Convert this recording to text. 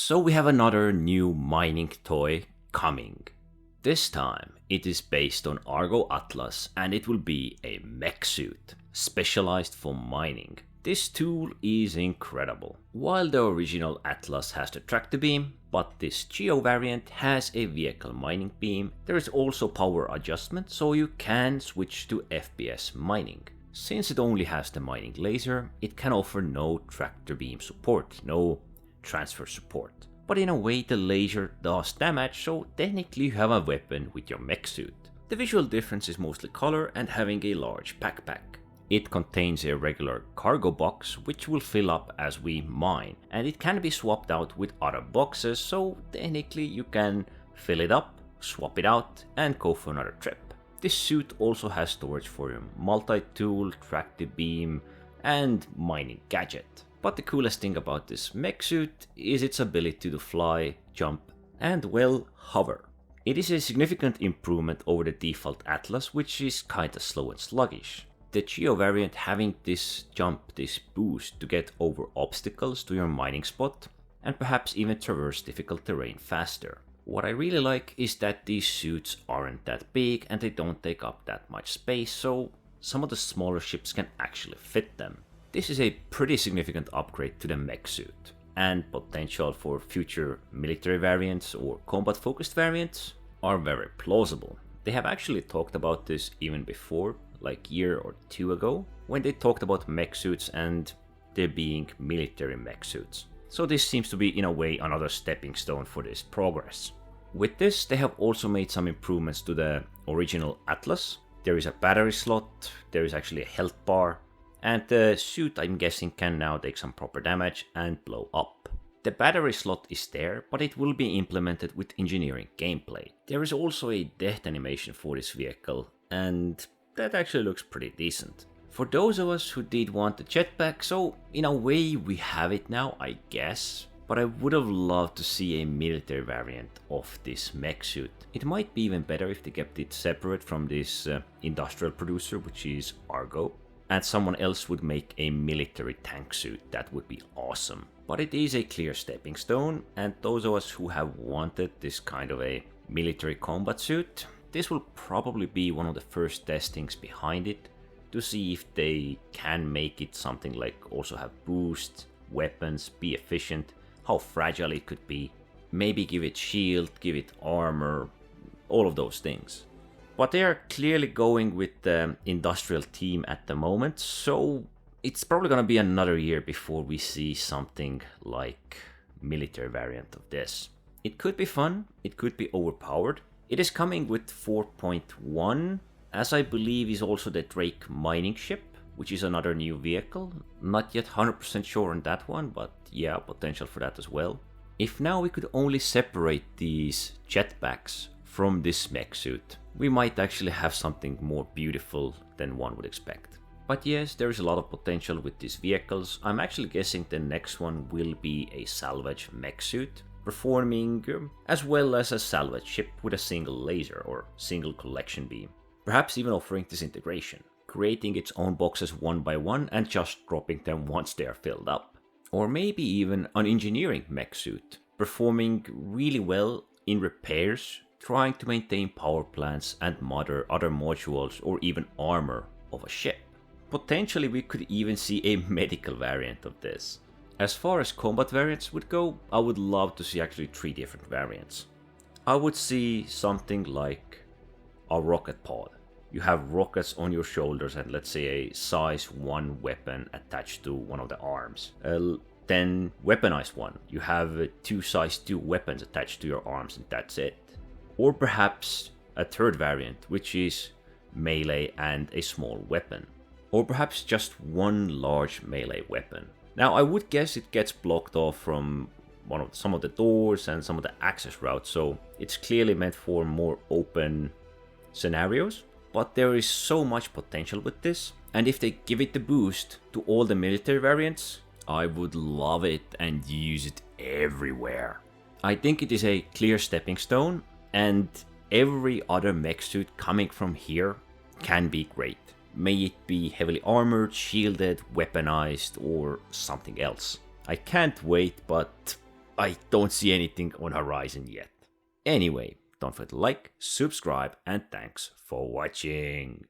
So we have another new mining toy coming. This time it is based on Argo Atlas and it will be a mech suit, specialized for mining. This tool is incredible. While the original Atlas has the tractor beam, but this Geo variant has a vehicle mining beam, there is also power adjustment so you can switch to FPS mining. Since it only has the mining laser, it can offer no tractor beam support, no transfer support. But in a way the laser does damage, so technically you have a weapon with your mech suit. The visual difference is mostly color and having a large backpack. It contains a regular cargo box which will fill up as we mine, and it can be swapped out with other boxes, so technically you can fill it up, swap it out and go for another trip. This suit also has storage for your multi-tool, tractor beam and mining gadget. But the coolest thing about this mech suit is its ability to fly, jump and well, hover. It is a significant improvement over the default Atlas, which is kinda slow and sluggish. The Geo variant having this jump, this boost to get over obstacles to your mining spot and perhaps even traverse difficult terrain faster. What I really like is that these suits aren't that big and they don't take up that much space, so some of the smaller ships can actually fit them. This is a pretty significant upgrade to the mech suit, and potential for future military variants or combat focused variants are very plausible. They have actually talked about this even before, like a year or two ago, when they talked about mech suits and there being military mech suits. So this seems to be in a way another stepping stone for this progress. With this they have also made some improvements to the original Atlas. There is a battery slot, there is actually a health bar, and the suit, I'm guessing, can now take some proper damage and blow up. The battery slot is there, but it will be implemented with engineering gameplay. There is also a death animation for this vehicle, and that actually looks pretty decent. For those of us who did want the jetpack, so in a way we have it now, I guess. But I would have loved to see a military variant of this mech suit. It might be even better if they kept it separate from this industrial producer, which is Argo, and someone else would make a military tank suit. That would be awesome. But it is a clear stepping stone, and those of us who have wanted this kind of a military combat suit, this will probably be one of the first testings behind it to see if they can make it something like also have boost, weapons, be efficient, how fragile it could be, maybe give it shield, give it armor, all of those things. But they are clearly going with the industrial team at the moment, so it's probably gonna be another year before we see something like military variant of this. It could be fun, it could be overpowered. It is coming with 4.1, as I believe is also the Drake mining ship, which is another new vehicle. Not yet 100% sure on that one, but yeah, potential for that as well. If now we could only separate these jetpacks from this mech suit, we might actually have something more beautiful than one would expect. But yes, there is a lot of potential with these vehicles. I'm actually guessing the next one will be a salvage mech suit, performing as well as a salvage ship with a single laser or single collection beam. Perhaps even offering disintegration, creating its own boxes one by one and just dropping them once they are filled up. Or maybe even an engineering mech suit, performing really well in repairs, trying to maintain power plants and other modules or even armor of a ship. Potentially we could even see a medical variant of this. As far as combat variants would go, I would love to see actually 3 different variants. I would see something like a rocket pod. You have rockets on your shoulders and let's say a size 1 weapon attached to one of the arms. Then weaponized one. You have 2 size 2 weapons attached to your arms and that's it. Or perhaps a third variant, which is melee and a small weapon. Or perhaps just one large melee weapon. Now I would guess it gets blocked off from some of the doors and some of the access routes, so it's clearly meant for more open scenarios. But there is so much potential with this, and if they give it the boost to all the military variants, I would love it and use it everywhere. I think it is a clear stepping stone, and every other mech suit coming from here can be great. May it be heavily armored, shielded, weaponized, or something else. I can't wait, but I don't see anything on horizon yet. Anyway, don't forget to like, subscribe, and thanks for watching.